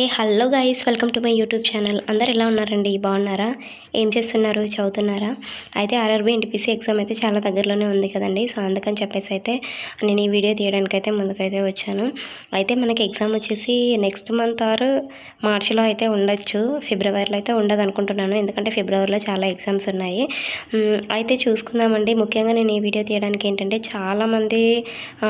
Hello guys, welcome to my YouTube channel. అందరు ఎలా ఉన్నారండి? బాగున్నారా? ఏం చేస్తున్నారు? చదువుతున్నారా? అయితే ఆర్ఆర్బీ ఎన్టీపీసీ ఎగ్జామ్ అయితే చాలా దగ్గరలోనే ఉంది కదండి. సో అందుకని చెప్పేసి అయితే నేను ఈ వీడియో తీయడానికైతే ముందుకైతే వచ్చాను. అయితే మనకి ఎగ్జామ్ వచ్చేసి నెక్స్ట్ మంత్ ఆర్ మార్చిలో అయితే ఉండొచ్చు. ఫిబ్రవరిలో అయితే ఉండదు అనుకుంటున్నాను, ఎందుకంటే ఫిబ్రవరిలో చాలా ఎగ్జామ్స్ ఉన్నాయి. అయితే చూసుకుందామండి. ముఖ్యంగా నేను ఈ వీడియో తీయడానికి ఏంటంటే చాలామంది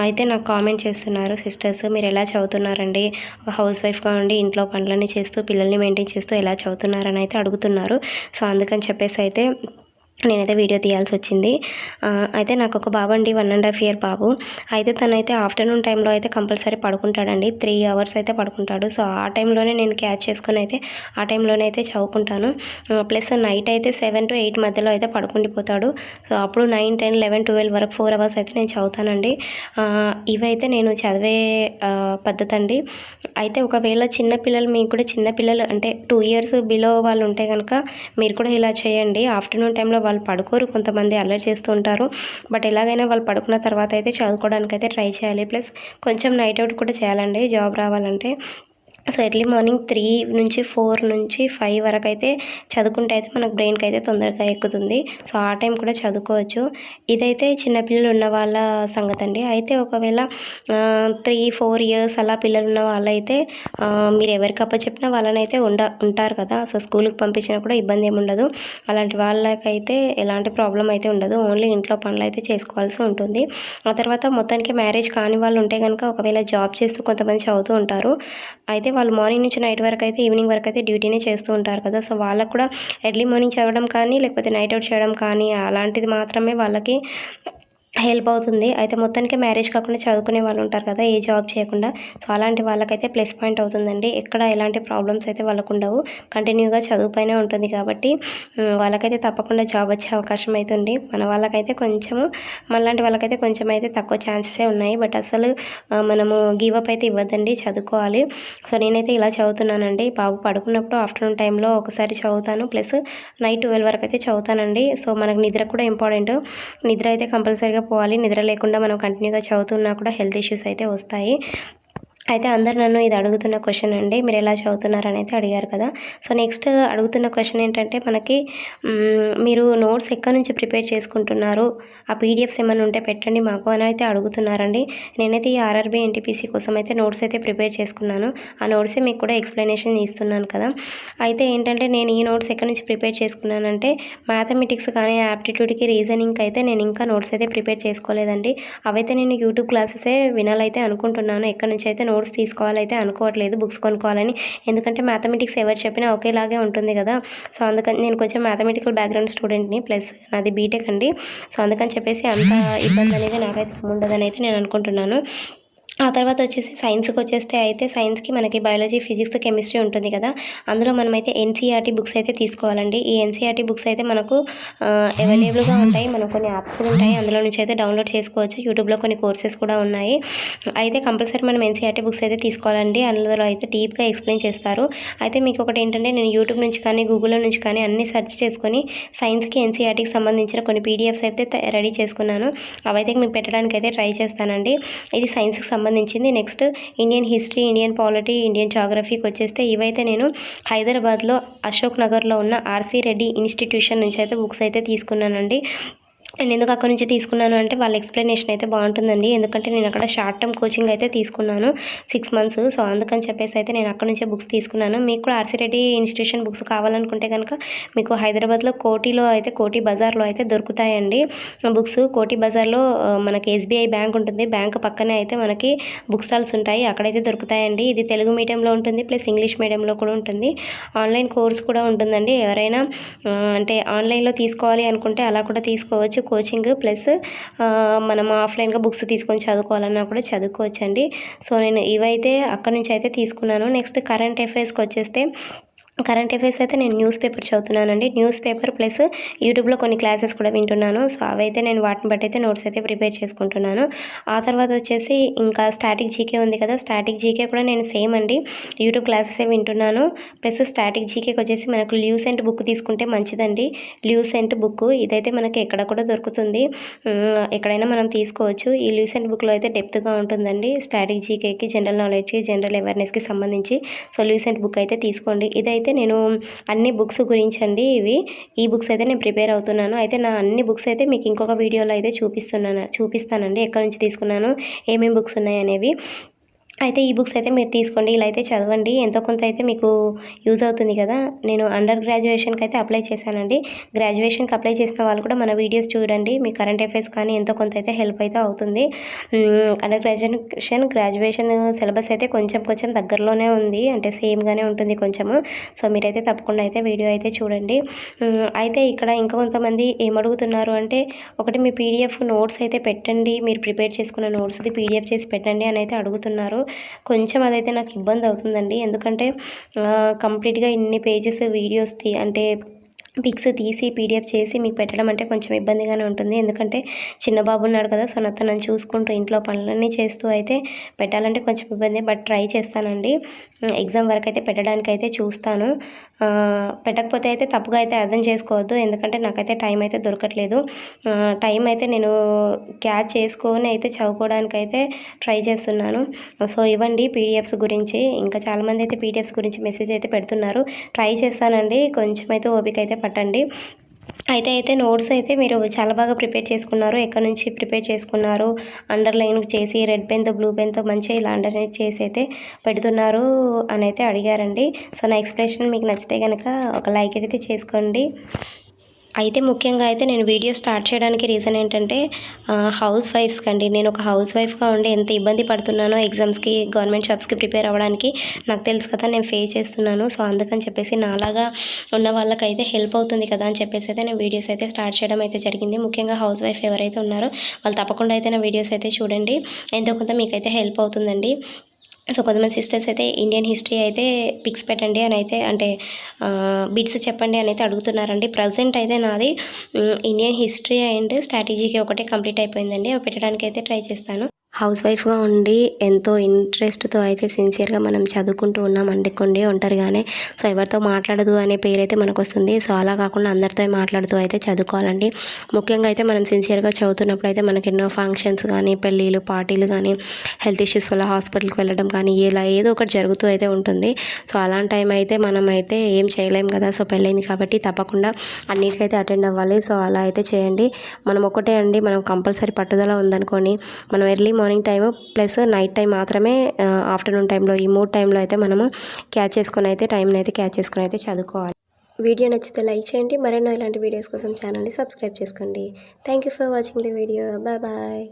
అయితే నాకు కామెంట్ చేస్తున్నారు, సిస్టర్స్ మీరు ఎలా చదువుతున్నారండి, ఒక హౌస్ వైఫ్గా ఉండి ఇంట్లో పనులన్నీ చేస్తూ పిల్లల్ని మెయింటైన్ చేస్తూ ఎలా చదువుతున్నారని అయితే అడుగుతున్నారు. సో అందుకని చెప్పేసి అయితే నేనైతే వీడియో తీయాల్సి వచ్చింది. అయితే నాకు ఒక బాబు అండి, 1.5 year బాబు. అయితే తనైతే ఆఫ్టర్నూన్ టైంలో అయితే కంపల్సరీ పడుకుంటాడండి. 3 hours అయితే పడుకుంటాడు. సో ఆ టైంలోనే నేను క్యాచ్ చేసుకొని అయితే ఆ టైంలోనే అయితే చదువుకుంటాను. ప్లస్ నైట్ అయితే 7 to 8 మధ్యలో అయితే పడుకుండిపోతాడు. సో అప్పుడు 9, 10, 11, 12 వరకు 4 hours అయితే నేను చదువుతానండి. ఇవైతే నేను చదివే పద్ధతి అండి. అయితే ఒకవేళ చిన్నపిల్లలు, మీకు కూడా చిన్నపిల్లలు అంటే 2 years బిలో వాళ్ళు ఉంటే కనుక మీరు కూడా ఇలా చేయండి. ఆఫ్టర్నూన్ టైంలో వాళ్ళు పడుకోరు, కొంతమంది అల్లరి చేస్తూ ఉంటారు. బట్ ఎలాగైనా వాళ్ళు పడుకున్న తర్వాత అయితే చదువుకోవడానికి అయితే ట్రై చేయాలి. ప్లస్ కొంచెం నైట్ అవుట్ కూడా చేయాలండి జాబ్ రావాలంటే. సో ఎర్లీ మార్నింగ్ 3 నుంచి 4 నుంచి 5 వరకు అయితే చదువుకుంటే అయితే మనకు బ్రెయిన్కి అయితే తొందరగా ఎక్కుతుంది. సో ఆ టైం కూడా చదువుకోవచ్చు. ఇదైతే చిన్నపిల్లలు ఉన్న వాళ్ళ సంగతి అండి. అయితే ఒకవేళ 3-4 years అలా పిల్లలు ఉన్న వాళ్ళైతే మీరు ఎవరికి అప్పచెప్పినా వాళ్ళనైతే ఉంటారు కదా. సో స్కూల్కి పంపించినా కూడా ఇబ్బంది ఏమి ఉండదు. అలాంటి వాళ్ళకైతే ఎలాంటి ప్రాబ్లం అయితే ఉండదు. ఓన్లీ ఇంట్లో పనులు అయితే చేసుకోవాల్సి ఉంటుంది. ఆ తర్వాత మొత్తానికి మ్యారేజ్ కాని వాళ్ళు ఉంటే కనుక ఒకవేళ జాబ్ చేస్తూ కొంతమంది చదువుతూ ఉంటారు. అయితే వాళ్ళు మార్నింగ్ నుంచి నైట్ వరకు అయితే, ఈవినింగ్ వరకు అయితే డ్యూటీనే చేస్తూ ఉంటారు కదా. సో వాళ్ళకు కూడా ఎర్లీ మార్నింగ్ చదవడం కానీ, లేకపోతే నైట్ అవుట్ చేయడం కానీ అలాంటిది మాత్రమే వాళ్ళకి హెల్ప్ అవుతుంది. అయితే మొత్తానికి మ్యారేజ్ కాకుండా చదువుకునే వాళ్ళు ఉంటారు కదా, ఏ జాబ్ చేయకుండా. సో అలాంటి వాళ్ళకైతే ప్లస్ పాయింట్ అవుతుందండి. ఎక్కడ ఎలాంటి ప్రాబ్లమ్స్ అయితే వాళ్ళకు ఉండవు. కంటిన్యూగా చదువుపైనే ఉంటుంది కాబట్టి వాళ్ళకైతే తప్పకుండా జాబ్ వచ్చే అవకాశం అయితే ఉంది. మన వాళ్ళకైతే కొంచెము, మనలాంటి వాళ్ళకైతే కొంచెం అయితే తక్కువ ఛాన్సెసే ఉన్నాయి. బట్ అసలు మనము గివప్ అయితే ఇవ్వద్దండి, చదువుకోవాలి. సో నేనైతే ఇలా చదువుతున్నానండి. బాబు పడుకున్నప్పుడు ఆఫ్టర్నూన్ టైంలో ఒకసారి చదువుతాను, ప్లస్ నైట్ 12 వరకు అయితే చదువుతానండి. సో మనకు నిద్ర కూడా ఇంపార్టెంట్. నిద్ర అయితే కంపల్సరీగా పోవాలి. నిద్ర లేకుండా మనం కంటిన్యూగా చదువుతున్నా కూడా హెల్త్ ఇష్యూస్ అయితే వస్తాయి. అయితే అందరు నన్ను ఇది అడుగుతున్న క్వశ్చన్ అండి, మీరు ఎలా చదువుతున్నారని అయితే అడిగారు కదా. సో నెక్స్ట్ అడుగుతున్న క్వశ్చన్ ఏంటంటే మనకి మీరు నోట్స్ ఎక్కడి నుంచి ప్రిపేర్ చేసుకుంటున్నారు, ఆ పీడిఎఫ్స్ ఏమైనా ఉంటే పెట్టండి మాకు అని అయితే అడుగుతున్నారండి. నేనైతే ఈ ఆర్ఆర్బీ ఎన్టీపీసీ కోసం అయితే నోట్స్ అయితే ప్రిపేర్ చేసుకున్నాను. ఆ నోట్సే మీకు కూడా ఎక్స్ప్లెనేషన్ ఇస్తున్నాను కదా. అయితే ఏంటంటే నేను ఈ నోట్స్ ఎక్కడి నుంచి ప్రిపేర్ చేసుకున్నానంటే మ్యాథమెటిక్స్ కానీ, యాప్టిట్యూడ్కి, రీజనింగ్కి అయితే నేను ఇంకా నోట్స్ అయితే ప్రిపేర్ చేసుకోలేదండి. అవైతే నేను యూట్యూబ్ క్లాసెసే వినాలైతే అనుకుంటున్నాను. ఎక్కడి నుంచి అయితే నోట్స్ తీసుకోవాలైతే అనుకోవట్లేదు, బుక్స్ కొనుక్కోవాలని. ఎందుకంటే మ్యాథమెటిక్స్ ఎవరు చెప్పినా ఒకేలాగే ఉంటుంది కదా. సో అందుకని నేను కొంచెం మ్యాథమెటికల్ బ్యాక్గ్రౌండ్ స్టూడెంట్ని, ప్లస్ నాది బీటెక్ అండి. సో అందుకని చెప్పేసి అంత ఇబ్బంది అనేది నాకైతే ఉండదని అయితే నేను అనుకుంటున్నాను. ఆ తర్వాత వచ్చేసి సైన్స్కి వచ్చేస్తే అయితే సైన్స్కి మనకి బయాలజీ, ఫిజిక్స్, కెమిస్ట్రీ ఉంటుంది కదా. అందులో మనమైతే ఎన్సీఆర్టీ బుక్స్ అయితే తీసుకోవాలండి. ఈ ఎన్సీఆర్టీ బుక్స్ అయితే మనకు అవైలబుల్గా ఉంటాయి. మనకు కొన్ని యాప్స్ కూడా ఉంటాయి, అందులో నుంచి అయితే డౌన్లోడ్ చేసుకోవచ్చు. యూట్యూబ్లో కొన్ని కోర్సెస్ కూడా ఉన్నాయి. అయితే కంపల్సరీ మనం ఎన్సీఆర్టీ బుక్స్ అయితే తీసుకోవాలండి. అందులో అయితే డీప్గా ఎక్స్ప్లెయిన్ చేస్తారు. అయితే మీకు ఒకటి ఏంటంటే, నేను యూట్యూబ్ నుంచి కానీ, గూగుల్లో నుంచి కానీ అన్నీ సెర్చ్ చేసుకొని సైన్స్కి, ఎన్సీఆర్టీకి సంబంధించిన కొన్ని పీడిఎఫ్స్ అయితే రెడీ చేసుకున్నాను. అవైతే మీకు పెట్టడానికి అయితే ట్రై చేస్తానండి. ఇది సైన్స్కి సంబంధించింది. Next Indian history, Indian polity, Indian జాగ్రఫీకి వచ్చేస్తే ఇవైతే నేను హైదరాబాద్లో అశోక్ నగర్లో ఉన్న ఆర్సీ రెడ్డి ఇన్స్టిట్యూషన్ నుంచి అయితే బుక్స్ అయితే తీసుకున్నానండి. నేను ఎందుకు అక్కడ నుంచి తీసుకున్నాను అంటే వాళ్ళ ఎక్స్ప్లెనేషన్ అయితే బాగుంటుందండి. ఎందుకంటే నేను అక్కడ షార్ట్ టర్మ్ కోచింగ్ అయితే తీసుకున్నాను 6 months. సో అందుకని చెప్పేసి అయితే నేను అక్కడ నుంచే బుక్స్ తీసుకున్నాను. మీకు కూడా ఆర్సీ రెడ్డి ఇన్స్టిట్యూషన్ బుక్స్ కావాలనుకుంటే కనుక మీకు హైదరాబాద్లో కోటి బజార్లో అయితే దొరుకుతాయండి బుక్స్. కోటి బజార్లో మనకి ఎస్బీఐ బ్యాంక్ ఉంటుంది, బ్యాంక్ పక్కనే అయితే మనకి బుక్ స్టాల్స్ ఉంటాయి, అక్కడైతే దొరుకుతాయండి. ఇది తెలుగు మీడియంలో ఉంటుంది, ప్లస్ ఇంగ్లీష్ మీడియంలో కూడా ఉంటుంది. ఆన్లైన్ కోర్స్ కూడా ఉంటుందండి. ఎవరైనా అంటే ఆన్లైన్లో తీసుకోవాలి అనుకుంటే అలా కూడా తీసుకోవచ్చు కోచింగ్. ప్లస్ మనం ఆఫ్లైన్గా బుక్స్ తీసుకొని చదువుకోవాలన్నా కూడా చదువుకోవచ్చండి. సో నేను ఇవైతే అక్కడ నుంచి అయితే తీసుకున్నాను. నెక్స్ట్ కరెంట్ అఫైర్స్కి వచ్చేస్తే కరెంట్ అఫైర్స్ అయితే నేను న్యూస్ పేపర్ చదువుతున్నానండి. న్యూస్ పేపర్ ప్లస్ యూట్యూబ్లో కొన్ని క్లాసెస్ కూడా వింటున్నాను. సో అవైతే నేను వాటిని బట్టి అయితే నోట్స్ అయితే ప్రిపేర్ చేసుకుంటున్నాను. ఆ తర్వాత వచ్చేసి ఇంకా స్టాటిక్ జీకే ఉంది కదా, స్టాటిక్ జీకే కూడా నేను సేమ్ అండి యూట్యూబ్ క్లాసెసే వింటున్నాను. ప్లస్ స్టాటిక్ జీకేకి వచ్చేసి మనకు ల్యూసెంట్ బుక్ తీసుకుంటే మంచిదండి. ల్యూసెంట్ బుక్ ఇదైతే మనకి ఎక్కడ కూడా దొరుకుతుంది, ఎక్కడైనా మనం తీసుకోవచ్చు. ఈ ల్యూసెంట్ బుక్లో అయితే డెప్త్గా ఉంటుందండి స్టాటిక్ జీకేకి, జనరల్ నాలెడ్జ్కి, జనరల్ అవేర్నెస్కి సంబంధించి. సో ల్యూసెంట్ బుక్ అయితే తీసుకోండి. ఇదైతే నేను అన్ని బుక్స్ గురించి అండి ఈ బుక్స్ అయితే నేను ప్రిపేర్ అవుతున్నాను. అయితే నా అన్ని బుక్స్ అయితే మీకు ఇంకొక వీడియోలో అయితే చూపిస్తానండి ఎక్కడి నుంచి తీసుకున్నాను, ఏమేమి బుక్స్ ఉన్నాయి అనేవి. అయితే ఈ బుక్స్ అయితే మీరు తీసుకోండి, ఇలా అయితే చదవండి, ఎంతో కొంత అయితే మీకు యూజ్ అవుతుంది కదా. నేను అండర్ గ్రాడ్యుయేషన్కి అయితే అప్లై చేశానండి. గ్రాడ్యుయేషన్కి అప్లై చేసిన వాళ్ళు కూడా మన వీడియోస్ చూడండి, మీ కరెంట్ అఫైర్స్ కానీ ఎంతో కొంత అయితే హెల్ప్ అయితే అవుతుంది. అండర్ గ్రాడ్యుయేషన్ సిలబస్ అయితే కొంచెం దగ్గరలోనే ఉంది, అంటే సేమ్గానే ఉంటుంది కొంచెము. సో మీరైతే తప్పకుండా అయితే వీడియో అయితే చూడండి. అయితే ఇక్కడ ఇంకా కొంతమంది ఏమడుగుతున్నారు అంటే, ఒకటి మీ పీడిఎఫ్ నోట్స్ అయితే పెట్టండి, మీరు ప్రిపేర్ చేసుకున్న నోట్స్ది పీడిఎఫ్ చేసి పెట్టండి అని అయితే అడుగుతున్నారు. కొంచెం అదైతే నాకు ఇబ్బంది అవుతుందండి, ఎందుకంటే కంప్లీట్గా ఇన్ని పేజెస్ వీడియోస్ అంటే పిక్స్ తీసి పీడిఎఫ్ చేసి మీకు పెట్టడం అంటే కొంచెం ఇబ్బందిగానే ఉంటుంది. ఎందుకంటే చిన్న బాబు ఉన్నాడు కదా, సో నన్ను చూసుకుంటూ ఇంట్లో పనులన్నీ చేస్తూ అయితే పెట్టాలంటే కొంచెం ఇబ్బంది. బట్ ట్రై చేస్తానండి, ఎగ్జామ్ వరకు అయితే పెట్టడానికి అయితే చూస్తాను. పెట్టకపోతే అయితే తప్పుగా అయితే అర్థం చేసుకోవద్దు, ఎందుకంటే నాకైతే టైం అయితే దొరకట్లేదు. టైం అయితే నేను క్యాచ్ చేసుకొని అయితే చదువుకోవడానికి అయితే ట్రై చేస్తున్నాను. సో ఇవ్వండి పీడిఎఫ్స్ గురించి, ఇంకా చాలామంది అయితే పీడిఎఫ్స్ గురించి మెసేజ్ అయితే పెడుతున్నారు. ట్రై చేస్తానండి, కొంచెం అయితే ఓపిక అయితే పట్టండి. అయితే నోట్స్ అయితే మీరు చాలా బాగా ప్రిపేర్ చేసుకున్నారు, ఎక్కడి నుంచి ప్రిపేర్ చేసుకున్నారు, అండర్లైన్ చేసి రెడ్ పెన్తో బ్లూ పెన్తో మంచిగా ఇలా అండర్లైన్ చేసి అయితే పెడుతున్నారు అని అయితే అడిగారండి. సో నా ఎక్స్ప్లెనేషన్ మీకు నచ్చితే కనుక ఒక లైక్ అయితే చేసుకోండి. అయితే ముఖ్యంగా అయితే నేను వీడియో స్టార్ట్ చేయడానికి రీజన్ ఏంటంటే హౌస్ వైఫ్స్కి అండి. నేను ఒక హౌస్ వైఫ్గా ఉండి ఎంత ఇబ్బంది పడుతున్నానో ఎగ్జామ్స్కి, గవర్నమెంట్ జాబ్స్కి ప్రిపేర్ అవ్వడానికి నాకు తెలుసు కదా, నేను ఫేస్ చేస్తున్నాను. సో అందుకని చెప్పేసి నాలాగా ఉన్న వాళ్ళకైతే హెల్ప్ అవుతుంది కదా అని చెప్పేసి అయితే నేను వీడియోస్ అయితే స్టార్ట్ చేయడం అయితే జరిగింది. ముఖ్యంగా హౌస్ వైఫ్ ఎవరైతే ఉన్నారో వాళ్ళు తప్పకుండా అయితే నా వీడియోస్ అయితే చూడండి, ఎంతో కొంత మీకైతే హెల్ప్ అవుతుందండి. సో కొంతమంది సిస్టర్స్ అయితే ఇండియన్ హిస్టరీ అయితే పిక్స్ పెట్టండి అని అయితే, అంటే బిట్స్ చెప్పండి అని అయితే అడుగుతున్నారండి. ప్రజెంట్ అయితే నాది ఇండియన్ హిస్టరీ అండ్ స్ట్రాటజీకి ఒకటే కంప్లీట్ అయిపోయిందండి, అవి పెట్టడానికి అయితే ట్రై చేస్తాను. హౌస్ వైఫ్గా ఉండి ఎంతో ఇంట్రెస్ట్తో అయితే సిన్సియర్గా మనం చదువుకుంటూ ఉన్నామండి ఒంటరిగానే. సో ఎవరితో మాట్లాడదు అనే పేరైతే మనకు వస్తుంది. సో అలా కాకుండా అందరితో మాట్లాడుతూ అయితే చదువుకోవాలండి. ముఖ్యంగా అయితే మనం సిన్సియర్గా చదువుతున్నప్పుడు అయితే మనకి ఎన్నో ఫంక్షన్స్ కానీ, పెళ్ళిళ్ళు, పార్టీలు కానీ, హెల్త్ ఇష్యూస్ వల్ల హాస్పిటల్కి వెళ్ళడం కానీ, ఇలా ఏదో ఒకటి జరుగుతూ అయితే ఉంటుంది. సో అలాంటి టైం అయితే మనం అయితే ఏం చేయలేం కదా. సో పెళ్ళైంది కాబట్టి తప్పకుండా అన్నిటికైతే అటెండ్ అవ్వాలి. సో అలా అయితే చేయండి. మనం ఒకటే అండి, మనం కంపల్సరీ పట్టుదల ఉందనుకోని మనం early morning time plus night time మాత్రమే, ఆఫ్టర్నూన్ టైంలో, ఈ 3 టైంలో అయితే మనము క్యాచ్ చేసుకొని అయితే టైంని అయితే క్యాచ్ చేసుకొని అయితే చదువుకోవాలి. వీడియో నచ్చితే లైక్ చేయండి, మరెన్నో ఇలాంటి వీడియోస్ కోసం ఛానల్ని సబ్స్క్రైబ్ చేసుకోండి. Thank you for watching the video. Bye.